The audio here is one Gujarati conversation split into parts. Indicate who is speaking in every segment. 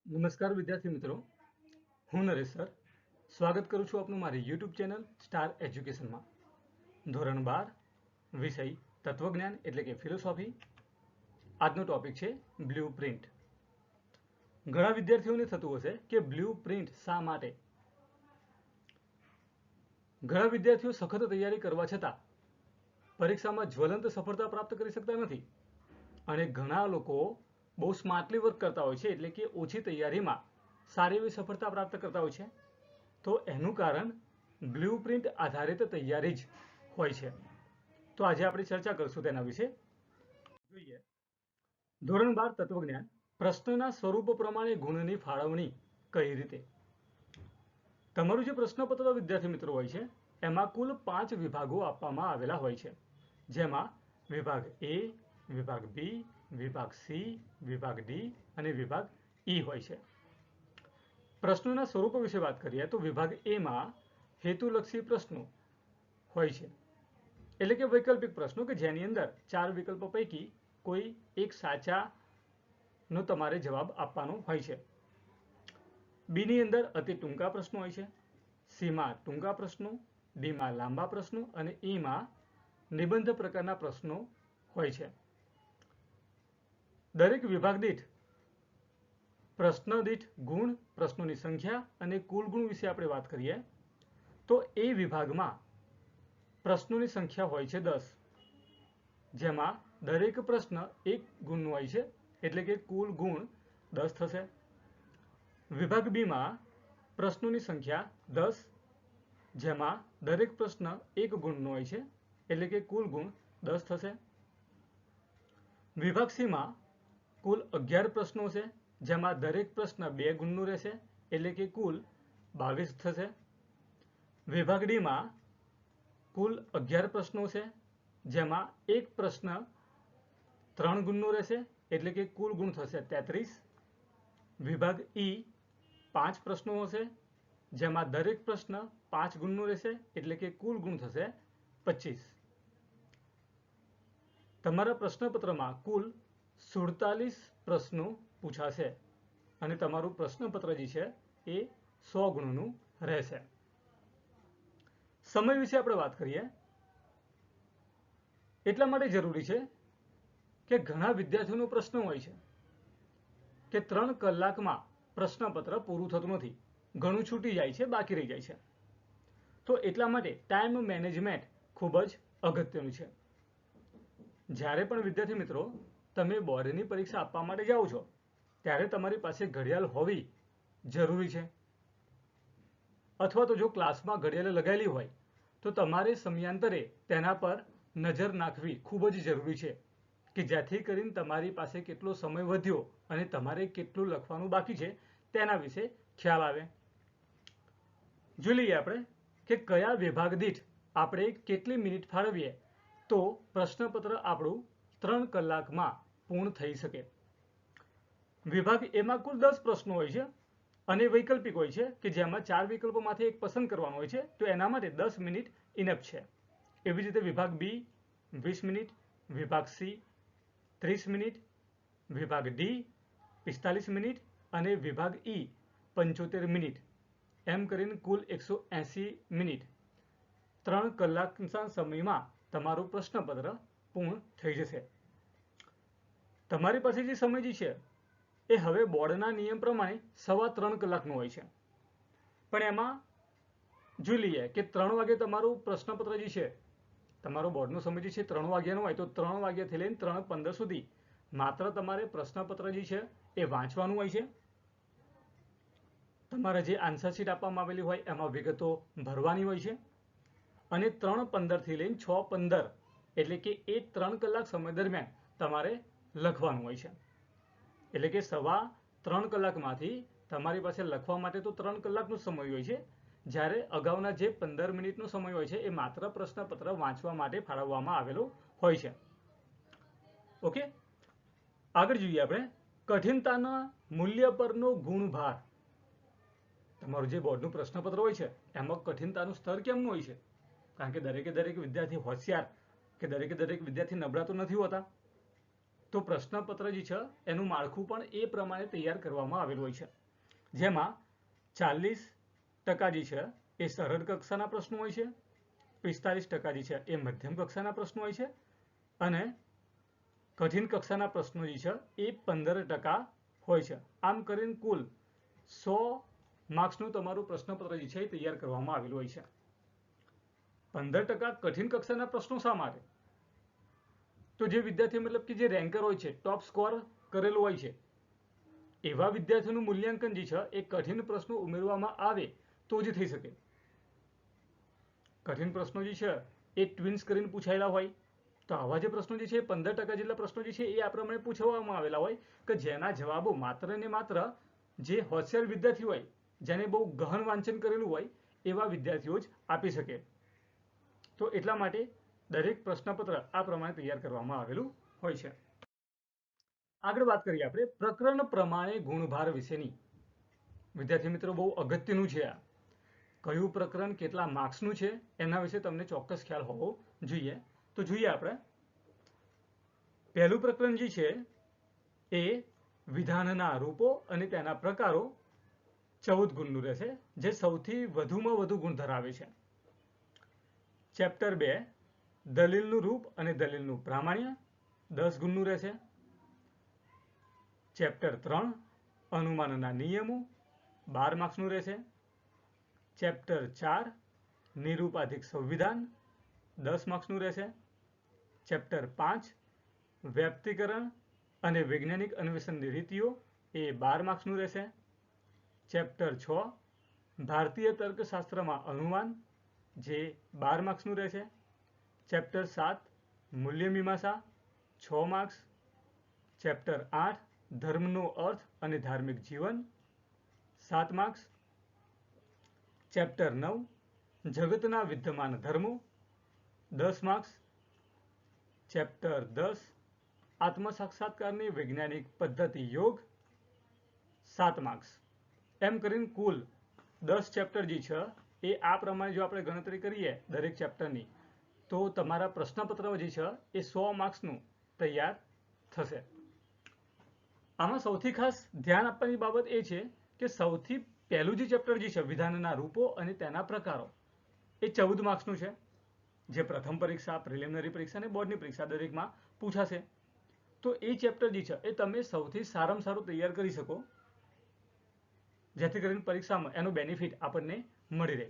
Speaker 1: નમસ્કાર વિદ્યાર્થી મિત્રો, હું નરેશ સર સ્વાગત કરું છું આપનું મારી યુટ્યુબ ચેનલ સ્ટાર એજ્યુકેશનમાં. ધોરણ 12 વિષય તત્વજ્ઞાન એટલે કે ફિલોસોફી. આજનો ટોપિક છે બ્લુ પ્રિન્ટ. ઘણા વિદ્યાર્થીઓને થતું હશે કે બ્લુ પ્રિન્ટ શા માટે. ઘણા વિદ્યાર્થીઓ સખત તૈયારી કરવા છતાં પરીક્ષામાં જ્વલંત સફળતા પ્રાપ્ત કરી શકતા નથી અને ઘણા લોકો બહુ સ્માર્ટલી વર્ક કરતા હોય છે, એટલે કે ઓછી તૈયારીમાં સારી એવી સફળતા પ્રાપ્ત કરતા હોય છે. તો એનું કારણ બ્લુ પ્રિન્ટ આધારિત તૈયારી જ હોય છે. તો આજે આપણે ચર્ચા કરશું તેના વિશે. જોઈએ ધોરણ 12 તત્વજ્ઞાન, પ્રશ્નના સ્વરૂપ પ્રમાણે ગુણની ફાળવણી કઈ રીતે. તમારું જે પ્રશ્નપત્ર વિદ્યાર્થી મિત્રો હોય છે એમાં કુલ 5 વિભાગો આપવામાં આવેલા હોય છે, જેમાં વિભાગ એ, વિભાગ બી, વિભાગ સી, વિભાગ ડી અને વિભાગ ઈ હોય છે. પ્રશ્નોના સ્વરૂપ વિશે વાત કરીએ તો વિભાગ એમાં હેતુલક્ષી પ્રશ્નો હોય છે, એટલે કે વૈકલ્પિક પ્રશ્નો કે જેની અંદર 4 વિકલ્પો પૈકી કોઈ એક સાચાનો તમારે જવાબ આપવાનો હોય છે. બીની અંદર અતિ ટૂંકા પ્રશ્નો હોય છે, સીમાં ટૂંકા પ્રશ્નો, ડીમાં લાંબા પ્રશ્નો અને ઈમાં નિબંધ પ્રકારના પ્રશ્નો હોય છે. દરેક વિભાગ દીઠ પ્રશ્ન દીઠ ગુણ, પ્રશ્નોની સંખ્યા અને કુલ ગુણ વિશે આપણે વાત કરીએ તો એ વિભાગમાં પ્રશ્નોની સંખ્યા હોય છે 10, જેમાં દરેક પ્રશ્ન 1 ગુણનો હોય છે, એટલે કે કુલ ગુણ 10 થશે. વિભાગ બીમાં પ્રશ્નોની સંખ્યા 10, જેમાં દરેક પ્રશ્ન 1 ગુણનો હોય છે, એટલે કે કુલ ગુણ 10 થશે. વિભાગ સીમાં કુલ 11 પ્રશ્નો છે, જેમાં દરેક પ્રશ્ન 2 ગુણનો રહેશે, એટલે કે કુલ 22 થશે. વિભાગ ડીમાં કુલ 11 પ્રશ્નો છે, જેમાં એક પ્રશ્ન 3 ગુણનો રહેશે, એટલે કે કુલ ગુણ થશે 33. વિભાગ ઈ 5 પ્રશ્નો હશે, જેમાં દરેક પ્રશ્ન 5 ગુણનો રહેશે, એટલે કે કુલ ગુણ થશે 25. તમારા પ્રશ્નપત્રમાં કુલ 47 પ્રશ્નો પૂછાશે અને તમારું પ્રશ્નપત્ર જે છે એ 100 ગુણનું રહેશે. સમય વિશે આપણે વાત કરીએ એટલા માટે જરૂરી છે કે ઘણા વિદ્યાર્થીઓનો પ્રશ્ન હોય છે કે 3 કલાકમાં પ્રશ્નપત્ર પૂરું થતું નથી, ઘણું છૂટી જાય છે, બાકી રહી જાય છે. તો એટલા માટે ટાઈમ મેનેજમેન્ટ ખૂબ જ અગત્યનું છે. જ્યારે પણ વિદ્યાર્થી મિત્રો તમે બોર્ડની પરીક્ષા આપવા માટે જાઓ છો ત્યારે તમારી પાસે ઘડિયાળ હોવી જરૂરી છે, અથવા તો જો ક્લાસમાં ઘડિયાળ લગાવેલી હોય તો તમારે સમયાંતરે તેના પર નજર નાખવી ખૂબ જ જરૂરી છે, કે જેથી કરીને તમારી પાસે કેટલો સમય વધ્યો અને તમારે કેટલું લખવાનું બાકી છે તેના વિશે ખ્યાલ આવે. જોઈ લઈએ આપણે કે કયા વિભાગ દીઠ આપણે કેટલી મિનિટ ફાળવીએ તો પ્રશ્નપત્ર આપણું 3 કલાકમાં પૂર્ણ થઈ શકે. વિભાગ એમાં કુલ 10 પ્રશ્નો હોય છે અને વૈકલ્પિક હોય છે, કે જેમાં 4 વિકલ્પોમાંથી એક પસંદ કરવાનો હોય છે, તો એના માટે 10 મિનિટ ઇનફ છે. એવી જ રીતે વિભાગ બી 20 મિનિટ, વિભાગ સી 30 મિનિટ, વિભાગ ડી 45 મિનિટ અને વિભાગ ઈ 75 મિનિટ, એમ કરીને કુલ 180 મિનિટ. 3 કલાકના સમયમાં તમારું પ્રશ્નપત્ર પૂર્ણ થઈ જશે. તમારી પાસે જે સમય જે છે એ હવે બોર્ડના નિયમ પ્રમાણે 3.25 કલાકનો હોય છે, પણ એમાં જોઈ લઈએ કે 3 વાગે તમારું પ્રશ્નપત્ર જે છે, તમારો બોર્ડનો સમય જે છે 3 વાગ્યાનો હોય, તો 3 વાગ્યાથી લઈને 3:15 સુધી માત્ર તમારે પ્રશ્નપત્ર જે છે એ વાંચવાનું હોય છે. તમારે જે આન્સર શીટ આપવામાં આવેલી હોય એમાં વિગતો ભરવાની હોય છે અને 3:15 થી લઈને 6:15 એટલે કે એ 3 કલાક સમય દરમિયાન તમારે લખવાનું હોય છે. એટલે કે 3.25 કલાકમાંથી તમારી પાસે લખવા માટે તો 3 કલાકનો સમય હોય છે, જ્યારે અગાઉના જે 15 મિનિટનો સમય હોય છે એ માત્ર પ્રશ્નપત્ર વાંચવા માટે ફાળવવામાં આવેલો હોય છે. ઓકે, આગળ જોઈએ આપણે કઠિનતાના મૂલ્ય પરનો ગુણભાર. તમારું જે બોર્ડનું પ્રશ્નપત્ર હોય છે એમાં કઠિનતાનું સ્તર કેમનું હોય છે, કારણ કે દરેક વિદ્યાર્થી હોશિયાર કે દરેક વિદ્યાર્થી નબળા તો નથી હોતા. તો પ્રશ્નપત્ર જે છે એનું માળખું પણ એ પ્રમાણે તૈયાર કરવામાં આવેલું હોય છે, જેમાં 40% જે છે એ સરળ કક્ષાના પ્રશ્નો હોય છે, 45% જે છે એ મધ્યમ કક્ષાના પ્રશ્નો હોય છે અને કઠિન કક્ષાના પ્રશ્નો જે છે એ 15% હોય છે. આમ કરીને કુલ 100 માર્ક્સનું તમારું પ્રશ્નપત્ર જે છે એ તૈયાર કરવામાં આવેલું હોય છે. 15% કઠિન કક્ષાના પ્રશ્નો શા માટે? તો જે વિદ્યાર્થી મતલબ કે જે રેન્કર હોય છે, ટોપ સ્કોર કરેલો હોય છે, એવા વિદ્યાર્થીઓનું મૂલ્યાંકન જે છે એ કઠિન પ્રશ્નો ઉમેરવામાં આવે તો જ થઈ શકે. કઠિન પ્રશ્નો જે છે એ ટ્વિન્સ કરીને પૂછાયેલા હોય તો આવા જે પ્રશ્નો જે છે 15% જેટલા પ્રશ્નો જે છે એ આ પ્રમાણે પૂછવામાં આવેલા હોય કે જેના જવાબો માત્ર ને માત્ર જે હોશિયાર વિદ્યાર્થી હોય, જેને બહુ ગહન વાંચન કરેલું હોય એવા વિદ્યાર્થીઓ જ આપી શકે. તો એટલા માટે દરેક પ્રશ્નપત્ર આ પ્રમાણે તૈયાર કરવામાં આવેલું હોય છે. આગળ વાત કરીએ આપણે પ્રકરણ પ્રમાણે ગુણભાર વિશેની. વિદ્યાર્થી મિત્રો, બહુ અગત્યનું છે આ. કયું પ્રકરણ કેટલા માર્ક્સનું છે એના વિશે તમને ચોક્કસ ખ્યાલ હોવો જોઈએ. તો જોઈએ આપણે. પહેલું પ્રકરણ જે છે એ વિધાનના રૂપો અને તેના પ્રકારો 14 ગુણનું રહેશે, જે સૌથી વધુમાં વધુ ગુણ ધરાવે છે. ચેપ્ટર 2 દલીલનું રૂપ અને દલીલનું પ્રામાણ્ય 10 ગુણનું રહેશે. ચેપ્ટર 3 અનુમાનના નિયમો 12 માર્ક્સનું રહેશે. ચેપ્ટર 4 નિરૂપાધિક સંવિધાન 10 માર્ક્સનું રહેશે. ચેપ્ટર 5 વ્યક્તિકરણ અને વૈજ્ઞાનિક અન્વેષણની રીતિઓ એ 12 માર્ક્સનું રહેશે. ચેપ્ટર 6 ભારતીય તર્કશાસ્ત્રમાં અનુમાન, જે 12 માર્ક્સનું રહેશે. ચેપ્ટર 7 મૂલ્ય મીમાંસા 6 માર્ક્સ. ચેપ્ટર 8 ધર્મનો અર્થ અને ધાર્મિક જીવન 7 માર્ક્સ. ચેપ્ટર 9 જગતના વિદ્યમાન ધર્મો 10 માર્ક્સ. ચેપ્ટર 10 આત્મસાક્ષાત્કારની વૈજ્ઞાનિક પદ્ધતિ યોગ 7 માર્ક્સ. એમ કરીને કુલ 10 ચેપ્ટર જે છે એ આ પ્રમાણે જો આપણે ગણતરી કરીએ દરેક ચેપ્ટરની, તો તમારા પ્રશ્નપત્ર જે છે એ 100 માર્ક્સનું તૈયાર થશે. આમાં સૌથી ખાસ ધ્યાન આપવાની બાબત એ છે કે સૌથી પહેલું જે ચેપ્ટર જે છે વિધાનના રૂપો અને તેના પ્રકારો એ 14 માર્ક્સનું છે, જે પ્રથમ પરીક્ષા, પ્રિલિમિનરી પરીક્ષા અને બોર્ડની પરીક્ષા દરેકમાં પૂછાશે. તો એ ચેપ્ટર જે છે એ તમે સૌથી સારામાં સારું તૈયાર કરી શકો, જેથી કરીને પરીક્ષામાં એનો બેનિફિટ આપણને મળી રહે.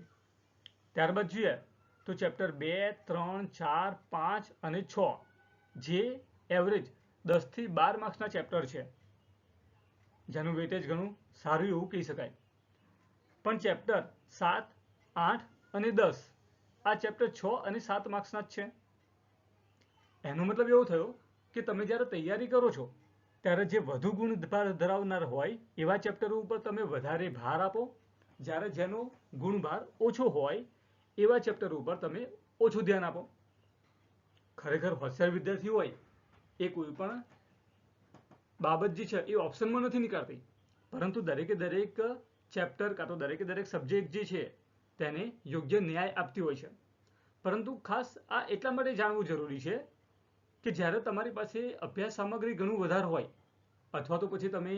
Speaker 1: ત્યારબાદ જોઈએ તો ચેપ્ટર 2, 3, 4, 5 અને 6 જે એવરેજ 10 થી 12 માર્ક્સના ચેપ્ટર છે, જેનું વેટેજ ઘણું સારું એવું કહી શકાય. પણ ચેપ્ટર 7, 8 અને 10 આ ચેપ્ટર 6 અને 7 માર્ક્સના જ છે. એનો મતલબ એવો થયો કે તમે જ્યારે તૈયારી કરો છો ત્યારે જે વધુ ગુણ ધરાવનાર હોય એવા ચેપ્ટરો ઉપર તમે વધારે ભાર આપો, જ્યારે જેનો ગુણભાર ઓછો હોય એવા ચેપ્ટર ઉપર તમે ઓછું ધ્યાન આપો. ખરેખર હોશિયાર વિદ્યાર્થી હોય એ કોઈ પણ બાબત જે છે એ ઓપ્શનમાં નથી નીકળતી, પરંતુ દરેકે દરેક ચેપ્ટર કાં તો દરેકે દરેક સબ્જેક્ટ જે છે તેને યોગ્ય ન્યાય આપતી હોય છે. પરંતુ ખાસ આ એટલા માટે જાણવું જરૂરી છે કે જ્યારે તમારી પાસે અભ્યાસ સામગ્રી ઘણું વધારે હોય, અથવા તો પછી તમે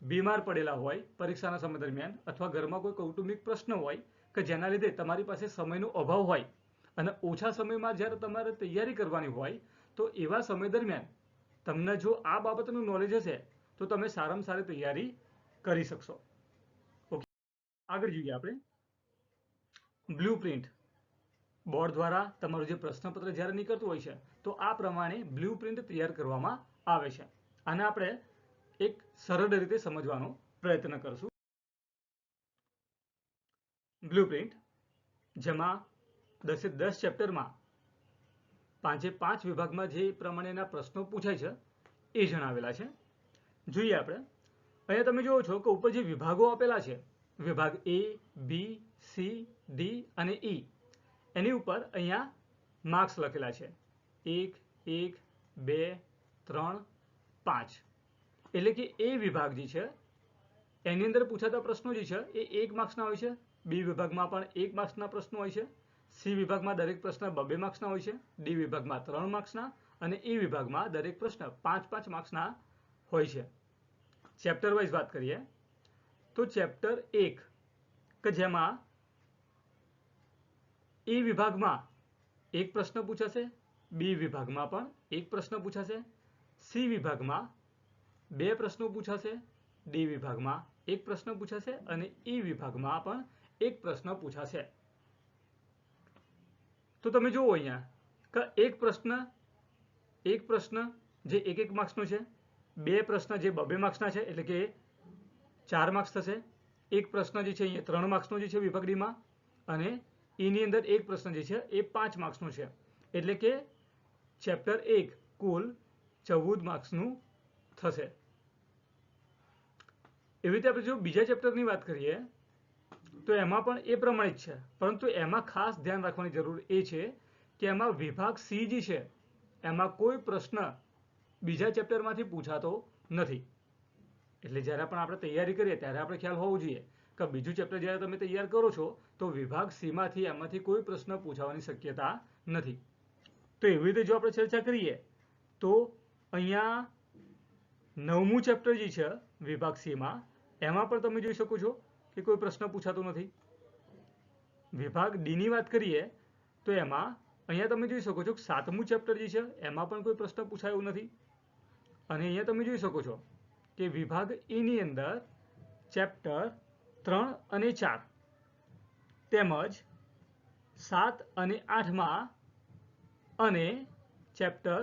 Speaker 1: બીમાર પડેલા હોય પરીક્ષાના સમય દરમિયાન, અથવા ઘરમાં કોઈ કૌટુંબિક પ્રશ્ન હોય કે જેના લીધે તમારી પાસે સમયનો અભાવ હોય અને ઓછા સમયમાં જ્યારે તમારે તૈયારી કરવાની હોય, તો એવા સમય દરમિયાન તમને જો આ બાબતનું નોલેજ હશે તો તમે સારામાં સારી તૈયારી કરી શકશો. ઓકે, આગળ જોઈએ આપણે. બ્લુપ્રિન્ટ બોર્ડ દ્વારા તમારું જે પ્રશ્નપત્ર જ્યારે નીકળતું હોય છે તો આ પ્રમાણે બ્લુપ્રિન્ટ તૈયાર કરવામાં આવે છે. આને આપણે એક સરળ રીતે સમજવાનો પ્રયત્ન કરશું. બ્લુપ્રિન્ટ, જેમાં 10 ચેપ્ટરમાં 5 વિભાગમાં જે પ્રમાણેના પ્રશ્નો પૂછાય છે એ જણાવેલા છે. જોઈએ આપણે. અહીંયા તમે જુઓ છો કે ઉપર જે વિભાગો આપેલા છે, વિભાગ A, B, C, D અને E, એની ઉપર અહીંયા માર્ક્સ લખેલા છે 1, 1, 2, 3, 5. એટલે કે એ વિભાગ જે છે એની અંદર પૂછાતા પ્રશ્નો જે છે એ 1 માર્ક્સના હોય છે. B વિભાગમાં પણ 1 માર્ક્સના પ્રશ્નો હોય છે. C વિભાગમાં દરેક પ્રશ્ન 2 માર્ક્સના હોય છે. D વિભાગમાં 3 માર્ક્સના અને એ વિભાગમાં દરેક પ્રશ્ન 5-5 માર્ક્સના હોય છે. ચેપ્ટર વાઇઝ વાત કરીએ તો ચેપ્ટર 1 કે જેમાં એ વિભાગમાં એક પ્રશ્ન પૂછાશે, બી વિભાગમાં પણ એક પ્રશ્ન પૂછાશે, સી વિભાગમાં 2 પ્રશ્નો પૂછાશે, ડી વિભાગમાં એક પ્રશ્ન પૂછાશે અને ઈ વિભાગમાં પણ એક પ્રશ્ન પૂછાશે. તો તમે જુઓ અહીંયા કે એક પ્રશ્ન જે 1 માર્ક્સનો છે, 2 પ્રશ્ન જે 2 માર્ક્સના છે એટલે કે 4 માર્ક્સ થશે, એક પ્રશ્ન જે છે અહીંયા 3 માર્ક્સનો જે છે વિભાગ ડીમાં અને ઈની અંદર એક પ્રશ્ન જે છે એ 5 માર્ક્સનો છે. એટલે કે ચેપ્ટર 1 કુલ 14 માર્ક્સનું થશે. એવી રીતે આપણે જો બીજા ચેપ્ટરની વાત કરીએ તો એમાં પણ એ પ્રમાણે જ છે, પરંતુ એમાં ખાસ ધ્યાન રાખવાની જરૂર એ છે કે એમાં વિભાગ સી જે છે એમાં કોઈ પ્રશ્ન બીજા ચેપ્ટરમાંથી પૂછાતો નથી. એટલે જ્યારે પણ આપણે તૈયારી કરીએ ત્યારે આપણે ખ્યાલ હોવો જોઈએ કે બીજું ચેપ્ટર જ્યારે તમે તૈયાર કરો છો તો વિભાગ સીમાંથી એમાંથી કોઈ પ્રશ્ન પૂછાવાની શક્યતા નથી. તો એવી રીતે જો આપણે ચર્ચા કરીએ તો અહીંયા 9મું ચેપ્ટર જે છે વિભાગ સીમાં એમાં પણ તમે જોઈ શકો છો કે કોઈ પ્રશ્ન પૂછાતો નથી. વિભાગ ડીની વાત કરીએ તો એમાં અહીંયા તમે જોઈ શકો છો કે 7મું ચેપ્ટર જે છે એમાં પણ કોઈ પ્રશ્ન પૂછાયો નથી. અને અહીંયા તમે જોઈ શકો છો કે વિભાગ ઈની અંદર ચેપ્ટર 3 અને 4 તેમજ 7 અને 8માં અને ચેપ્ટર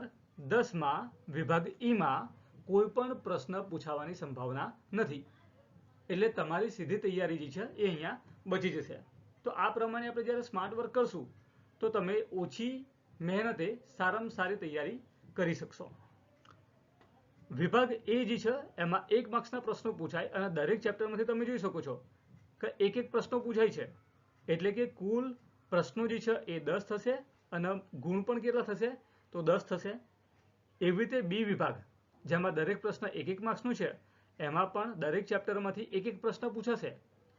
Speaker 1: 10માં વિભાગ ઈમાં કોઈ પણ પ્રશ્ન પૂછાવાની સંભાવના નથી. એટલે તમારી સીધી તૈયારી જે છે એ અહીંયા બચી જશે. તો આ પ્રમાણે આપણે જ્યારે સ્માર્ટ વર્ક કરશું તો તમે ઓછી મહેનતે સારામાં સારી તૈયારી કરી શકશો. વિભાગ એ જે છે એમાં 1 માર્ક્સના પ્રશ્નો પૂછાય અને દરેક ચેપ્ટરમાંથી તમે જોઈ શકો છો કે એક પ્રશ્નો પૂછાય છે. એટલે કે કુલ પ્રશ્નો જે છે એ 10 થશે અને ગુણ પણ કેટલા થશે તો 10 થશે. એવી રીતે બી વિભાગ જેમાં દરેક પ્રશ્ન 1 માર્ક્સનું છે એમાં પણ દરેક ચેપ્ટરમાંથી 1 પ્રશ્ન પૂછાશે.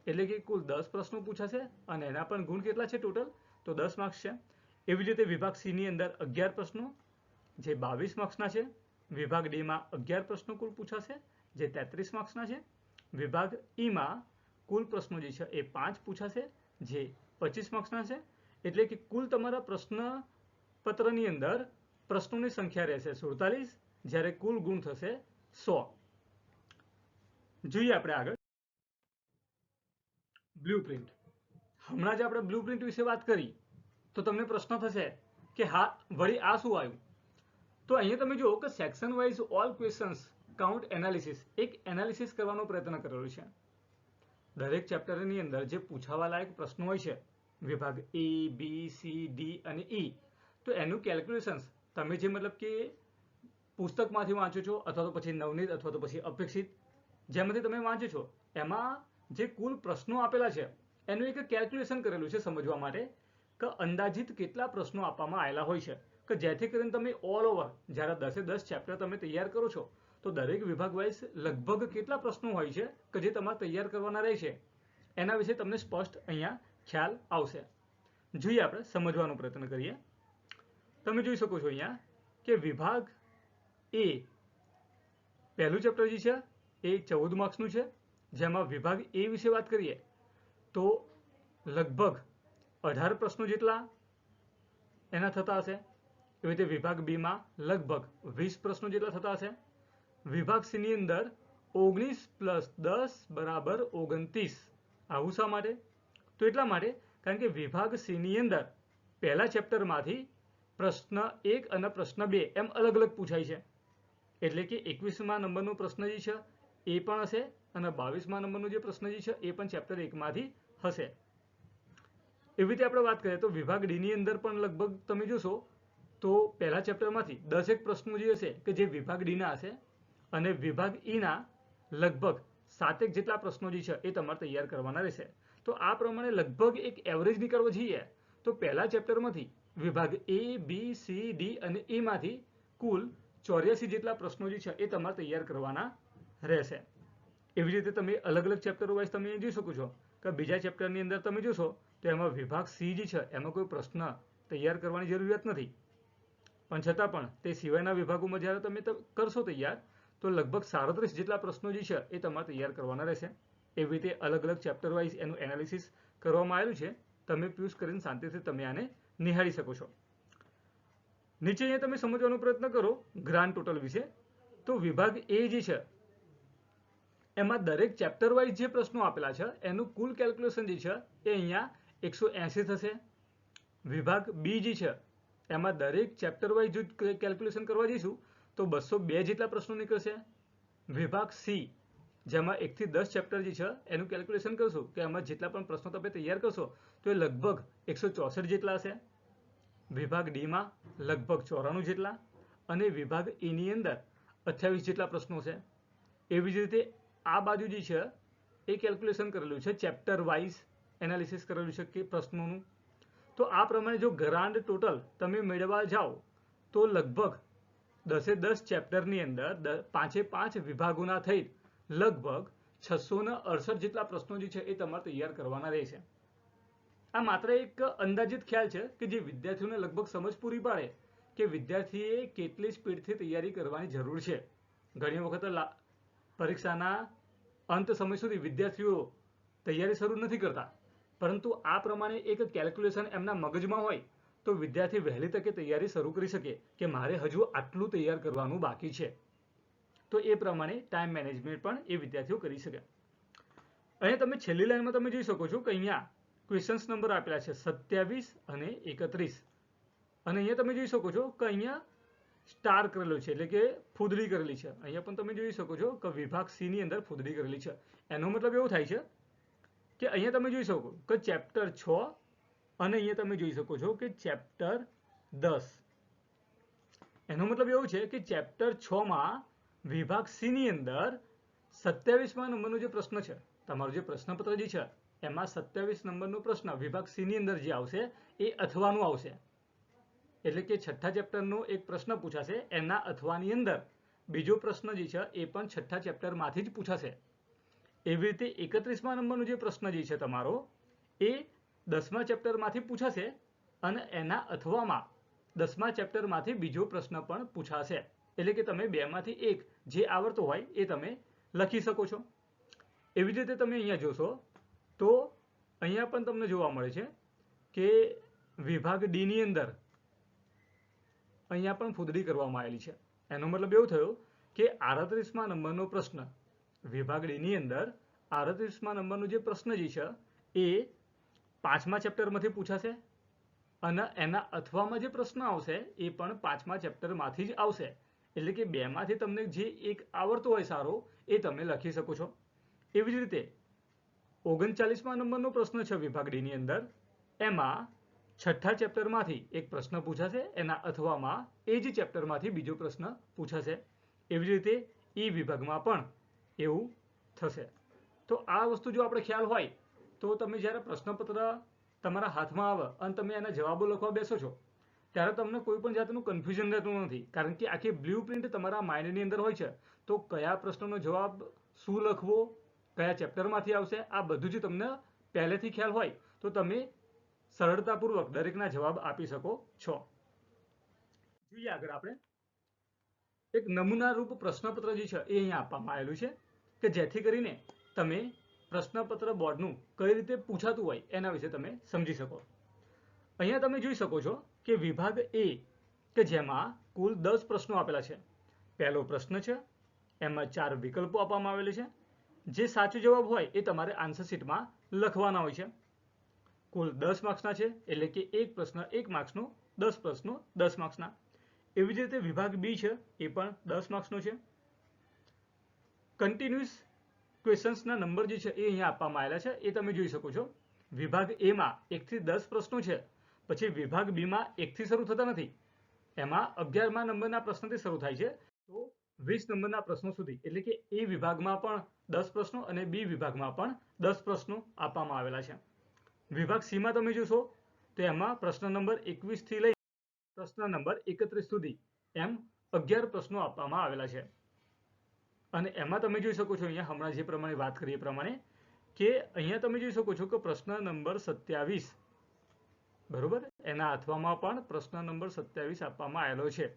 Speaker 1: એટલે કે કુલ 10 પ્રશ્નો પૂછાશે અને એના પણ ગુણ કેટલા છે ટોટલ તો 10 માર્ક્સ છે. એવી રીતે વિભાગ સીની અંદર 11 પ્રશ્નો જે 22 માર્ક્સના છે. વિભાગ ડીમાં 11 પ્રશ્નો કુલ પૂછાશે જે 33 માર્ક્સના છે. વિભાગ ઈમાં કુલ પ્રશ્નો જે છે એ 5 પૂછાશે જે 25 માર્ક્સના છે. એટલે કે કુલ તમારા પ્રશ્ન પત્રની અંદર પ્રશ્નોની સંખ્યા રહેશે 47 જ્યારે કુલ ગુણ થશે 100. જોઈએ આપણે આગળ બ્લુપ્રિન્ટ. હમણાં જ આપણે બ્લુપ્રિન્ટ વિશે વાત કરી તો તમને પ્રશ્ન થશે કે હા વળી આ શું આવ્યું. તો અહીંયા તમે જુઓ કે section wise all questions count analysis એક એનાલિસિસ કરવાનો પ્રયત્ન કરેલો છે. દરેક ચેપ્ટરની અંદર જે પૂછાવા લાયક પ્રશ્નો હોય છે વિભાગ એ બી સી ડી અને ઈ તો એનું કેલ્ક્યુલેશન્સ તમે જે મતલબ કે પુસ્તકમાંથી વાંચો છો અથવા તો પછી નવનીત અથવા તો પછી અપેક્ષિત જેમાંથી તમે વાંચો છો એમાં જે કુલ પ્રશ્નો આપેલા છે એનું એક કેલ્ક્યુલેશન કરેલું છે સમજવા માટે કે અંદાજિત કેટલા પ્રશ્નો આપવામાં આવેલા હોય છે કે જેથી કરીને તમે ઓલ ઓવર જ્યારે 10 ચેપ્ટર તમે તૈયાર કરો છો તો દરેક વિભાગ વાઇઝ લગભગ કેટલા પ્રશ્નો હોય છે કે જે તમારે તૈયાર કરવાના રહેશે એના વિશે તમને સ્પષ્ટ અહીંયા ખ્યાલ આવશે. જોઈએ આપણે સમજવાનો પ્રયત્ન કરીએ. તમે જોઈ શકો છો અહીંયા કે વિભાગ એ પહેલું ચેપ્ટર જે છે એ 14 માર્ક્સનું છે. જેમાં વિભાગ એ વિશે વાત કરીએ તો લગભગ 18 પ્રશ્નો જેટલા એના થતા હશે. એવી રીતે વિભાગ બીમાં લગભગ 20 પ્રશ્નો જેટલા થતા હશે. વિભાગ સીની અંદર 19 + 10 = 29. આવું શા માટે તો એટલા માટે કારણ કે વિભાગ સીની અંદર પહેલા ચેપ્ટરમાંથી પ્રશ્ન 1 અને પ્રશ્ન 2 એમ અલગ અલગ પૂછાય છે. એટલે કે 21મા નંબરનો પ્રશ્ન જે છે એ પણ હશે અને 22મા નંબરનો જે પ્રશ્ન જે છે એ પણ ચેપ્ટર 1માંથી હશે. એવી રીતે આપણે વાત કરીએ તો વિભાગ ડીની અંદર પણ લગભગ તમે જોશો તો પહેલા ચેપ્ટરમાંથી 10 પ્રશ્નો જે હશે કે જે વિભાગ ડીના હશે અને વિભાગ ઈના લગભગ 7 જેટલા પ્રશ્નો જે છે એ તમારે તૈયાર કરવાના રહેશે. તો આ પ્રમાણે લગભગ એક એવરેજ નીકળવો જોઈએ તો પહેલા ચેપ્ટરમાંથી વિભાગ એ બી સી ડી અને ઈમાંથી કુલ 84 જેટલા પ્રશ્નો જે છે એ તમારે તૈયાર કરવાના રહેશે. એવી રીતે તમે અલગ અલગ ચેપ્ટરો વાઇઝ તમે જોઈ શકો છો કે બીજા ચેપ્ટરની અંદર તમે જોશો તો એમાં વિભાગ સી જે છે એમાં કોઈ પ્રશ્ન તૈયાર કરવાની જરૂરિયાત નથી. પણ છતાં પણ તે સિવાયના વિભાગોમાં જ્યારે તમે કરશો તૈયાર તો લગભગ 37 જેટલા પ્રશ્નો જે છે એ તમારે તૈયાર કરવાના રહેશે. એવી રીતે અલગ અલગ ચેપ્ટર વાઇઝ એનું એનાલિસિસ કરવામાં આવેલું છે. તમે પ્યુઝ કરીને શાંતિથી તમે આને નિહાળી શકો છો. નીચે અહીંયા તમે સમજવાનો પ્રયત્ન કરો ગ્રાન્ડ ટોટલ વિશે. તો વિભાગ એ જે છે એમાં દરેક ચેપ્ટર વાઇઝ જે પ્રશ્નો આપેલા છે એનું કુલ કેલ્ક્યુલેશન જે છે એ અહીંયા 180 થશે. વિભાગ બી જે છે એમાં દરેક ચેપ્ટર વાઇઝ જો કેલ્ક્યુલેશન કરવા જઈશું તો 202 જેટલા પ્રશ્નો નીકળશે. વિભાગ સી જેમાં 1 થી 10 ચેપ્ટર જે છે એનું કેલ્ક્યુલેશન કરશું કે એમાં જેટલા પણ પ્રશ્નો તમે તૈયાર કરશો તો એ લગભગ 164 જેટલા હશે. વિભાગ ડીમાં લગભગ 94 જેટલા અને વિભાગ ઈની અંદર 28 જેટલા પ્રશ્નો છે. એવી જ રીતે આ બાજુ જે છે એ કેલ્ક્યુલેશન કરેલું છે ચેપ્ટર વાઇઝ એનાલિસિસ કરેલું છે કે પ્રશ્નોનું. તો આ પ્રમાણે જો ગ્રાન્ડ ટોટલ તમે મેળવવા જાઓ તો લગભગ 10 ચેપ્ટરની અંદર 5 વિભાગોના થઈ લગભગ 668 જેટલા પ્રશ્નો જે છે એ તમારે તૈયાર કરવાના રહેશે. આ માત્ર એક અંદાજિત ખ્યાલ છે કે જે વિદ્યાર્થીઓને લગભગ સમજ પૂરી પાડે કે વિદ્યાર્થીએ કેટલી સ્પીડથી તૈયારી કરવાની જરૂર છે. ઘણી વખત પરીક્ષાના અંત સમય સુધી વિદ્યાર્થીઓ તૈયારી શરૂ નથી કરતા, પરંતુ આ પ્રમાણે એક કેલ્ક્યુલેશન એમના મગજમાં હોય તો વિદ્યાર્થી વહેલી તકે તૈયારી શરૂ કરી શકે કે મારે હજુ આટલું તૈયાર કરવાનું બાકી છે. તો એ પ્રમાણે ટાઈમ મેનેજમેન્ટ પણ એ વિદ્યાર્થીઓ કરી શકે. અહીંયા તમે છેલ્લી લાઈનમાં તમે જોઈ શકો છો કે અહીંયા ક્વેશ્ચન્સ નંબર આપેલા છે 27 અને 31 અને અહીંયા તમે જોઈ શકો છો કે અહીંયા સ્ટાર કરેલો છે એટલે કે ફૂદડી કરેલી છે. અહીંયા પણ તમે જોઈ શકો છો કે વિભાગ સી ની અંદર ફૂદડી કરેલી છે. એનો મતલબ એવો થાય છે કે અહીંયા તમે જોઈ શકો કે ચેપ્ટર 6 અને અહીંયા તમે જોઈ શકો છો કે ચેપ્ટર 10. એનો મતલબ એવું છે કે ચેપ્ટર 6 માં વિભાગ સી ની અંદર 27મા નંબરનો જે પ્રશ્ન છે, તમારો જે પ્રશ્નપત્ર જે છે એમાં 27 નંબરનો પ્રશ્ન વિભાગ સી ની અંદર જે આવશે એ અથવાનું આવશે. એટલે કે છઠ્ઠા ચેપ્ટરનો એક પ્રશ્ન પૂછાશે, એના અથવાની અંદર બીજો પ્રશ્ન જે છે એ પણ છઠ્ઠા ચેપ્ટરમાંથી જ પૂછાશે. એવી રીતે 31મા નંબરનો જે પ્રશ્ન જે છે તમારો એ 10મા ચેપ્ટરમાંથી પૂછાશે અને એના અથવામાં 10મા ચેપ્ટરમાંથી બીજો પ્રશ્ન પણ પૂછાશે. એટલે કે તમે બેમાંથી એક જે આવડતો હોય એ તમે લખી શકો છો. એવી જ રીતે તમે અહીંયા જોશો તો અહીંયા પણ તમને જોવા મળે છે કે વિભાગ ડી ની અંદર અહીંયા પણ ફૂદડી કરવામાં આવેલી છે. એનો મતલબ એવું થયો કે 38મા નંબરનો પ્રશ્ન વિભાગ ડી ની અંદર 38મા નંબરનો જે પ્રશ્ન જે છે એ 5મા ચેપ્ટરમાંથી પૂછાશે અને એના અથવામાં જે પ્રશ્ન આવશે એ પણ 5મા ચેપ્ટરમાંથી જ આવશે. એટલે કે બેમાંથી તમને જે એક આવડતો હોય સારો એ તમે લખી શકો છો. એવી જ રીતે 39મા નંબરનો પ્રશ્ન છે વિભાગ ડી ની અંદર, એમાં છઠ્ઠા ચેપ્ટરમાંથી એક પ્રશ્ન પૂછાશે, એના અથવામાં એ જ ચેપ્ટરમાંથી બીજો પ્રશ્ન પૂછાશે. એવી જ રીતે ઈ વિભાગમાં પણ એવું થશે. તો આ વસ્તુ જો આપણે ખ્યાલ હોય તો તમે જ્યારે પ્રશ્નપત્ર તમારા હાથમાં આવે અને તમે એના જવાબો લખવા બેસો છો ત્યારે તમને કોઈ પણ જાતનું કન્ફ્યુઝન રહેતું નથી, કારણ કે આખી બ્લુ પ્રિન્ટ તમારા માઇન્ડની અંદર હોય છે. તો કયા પ્રશ્નનો જવાબ શું લખવો, કયા ચેપ્ટરમાંથી આવશે, આ બધું જ તમને પહેલેથી ખ્યાલ હોય તો તમે સરળતાપૂર્વક દરેકના જવાબ આપી શકો છો. જોઈએ આગળ આપણે એક નમૂના રૂપ પ્રશ્નપત્ર જે છે એ અહીંયા આપવામાં આવેલું છે કે જેથી કરીને તમે પ્રશ્નપત્ર બોર્ડનું કઈ રીતે પૂછાતું હોય એના વિશે તમે સમજી શકો. અહીંયા તમે જોઈ શકો છો કે વિભાગ એ કે જેમાં કુલ 10 પ્રશ્નો આપેલા છે. પહેલો પ્રશ્ન છે, એમાં 4 વિકલ્પો આપવામાં આવેલા છે. જે સાચો જવાબ હોય એ તમારે આન્સર શીટમાં લખવાના હોય છે. કુલ 10 માર્ક્સના છે, એટલે કે એક પ્રશ્ન 1 માર્ક્સનો, 10 પ્રશ્નો 10 માર્ક્સના. એવી જ રીતે વિભાગ બી છે એ પણ 10 માર્ક્સનો છે. કન્ટિન્યુઅસ ક્વેશ્ચન્સના નંબર જે છે એ અહીંયા આપવામાં આવેલા છે, એ તમે જોઈ શકો છો. વિભાગ એમાં 1 થી 10 પ્રશ્નો છે, પછી વિભાગ બીમાં 1 થી શરૂ થતા નથી, એમાં 11મા નંબરના પ્રશ્નથી શરૂ થાય છે તો 20 નંબરના પ્રશ્નો સુધી. એટલે કે એ વિભાગમાં પણ 10 પ્રશ્નો અને બી વિભાગમાં પણ 10 પ્રશ્નો આપવામાં આવેલા છે. વિભાગ સીમાં તમે જોશો તો એમાં પ્રશ્ન નંબર 21 થી લઈ પ્રશ્ન નંબર 31 સુધી એમ 11 પ્રશ્નો આપવામાં આવેલા છે. અને એમાં તમે જોઈ શકો છો અહીંયા હમણાં જે પ્રમાણે વાત કરીએ પ્રમાણે કે અહીંયા તમે જોઈ શકો છો કે પ્રશ્ન નંબર 27 બરોબર, એના અથવામાં પણ પ્રશ્ન નંબર 27 આપવામાં આવેલો છે.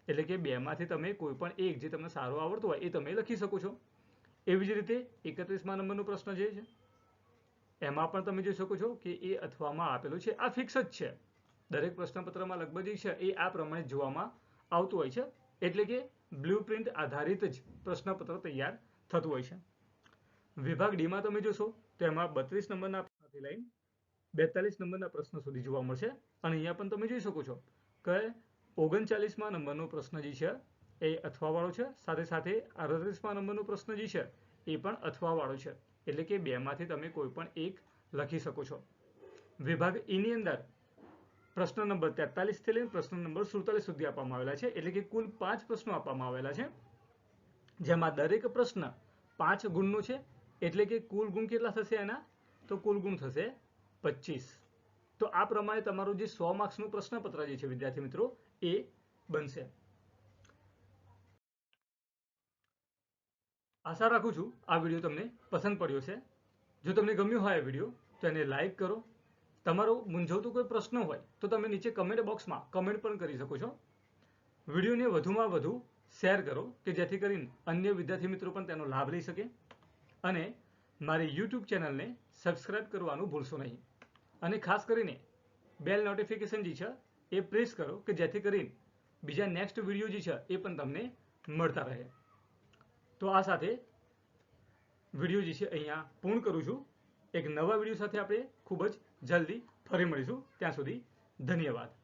Speaker 1: એટલે કે બેમાંથી તમે કોઈ પણ એક જે તમને સારો આવડતું હોય એ તમે લખી શકો છો. એવી જ રીતે 31મા નંબરનો પ્રશ્ન જે છે એમાં પણ તમે જોઈ શકો છો કે એ અથવામાં આપેલું છે. આ ફિક્સ જ છે, દરેક પ્રશ્નપત્રમાં લગભગ જે છે એ આ પ્રમાણે જોવામાં આવતું હોય છે. એટલે કે બ્લુપ્રિન્ટ આધારિત જ પ્રશ્નપત્ર તૈયાર થતું હોય છે. વિભાગ ડી માં તમે જોશો તો એમાં 32 નંબરના પ્રશ્નથી લઈને 42 નંબરના પ્રશ્ન સુધી જોવા મળશે. અને અહીંયા પણ તમે જોઈ શકો છો કે 39મા નંબરનો પ્રશ્ન જે છે એ અથવાવાળો છે. સાથે સાથે 38મા નંબરનો પ્રશ્ન જે છે એ પણ અથવાવાળો છે. એટલે કે બેમાંથી તમે કોઈ પણ એક લખી શકો છો. વિભાગ ઈ ની અંદર પ્રશ્ન નંબર 43 થી લઈને પ્રશ્ન નંબર 47 સુધી આપવામાં આવેલા છે. એટલે કે કુલ 5 પ્રશ્નો આપવામાં આવેલા છે, જેમાં દરેક પ્રશ્ન 5 ગુણનો છે. એટલે કે કુલ ગુણ કેટલા થશે એના? તો કુલ ગુણ થશે 25. તો આ પ્રમાણે તમારું જે 100 માર્ક્સનું પ્રશ્નપત્ર જે છે વિદ્યાર્થી મિત્રો એ બનશે. આશા રાખું છું આ વિડીયો તમને પસંદ પડ્યો છે. જો તમને ગમ્યો હોય આ વિડીયો તો એને લાઈક કરો. તમારો મૂંઝવતો કોઈ પ્રશ્ન હોય તો તમે નીચે કમેન્ટ બોક્સમાં કમેન્ટ પણ કરી શકો છો. વિડીયોને વધુમાં વધુ શેર કરો કે જેથી કરીને અન્ય વિદ્યાર્થી મિત્રો પણ તેનો લાભ લઈ શકે. અને મારી યુટ્યુબ ચેનલને સબસ્ક્રાઇબ કરવાનું ભૂલશો નહીં. અને ખાસ કરીને બેલ નોટિફિકેશન જે છે એ પ્રેસ કરો કે જેથી કરીને બીજા નેક્સ્ટ વિડીયો જે છે એ પણ તમને મળતા રહે. તો આ સાથે વિડીયો જે છે અહીંયા પૂર્ણ કરું છું. એક નવા વિડીયો સાથે આપણે ખૂબ જ જલ્દી ફરી મળીશું. ત્યાં સુધી ધન્યવાદ.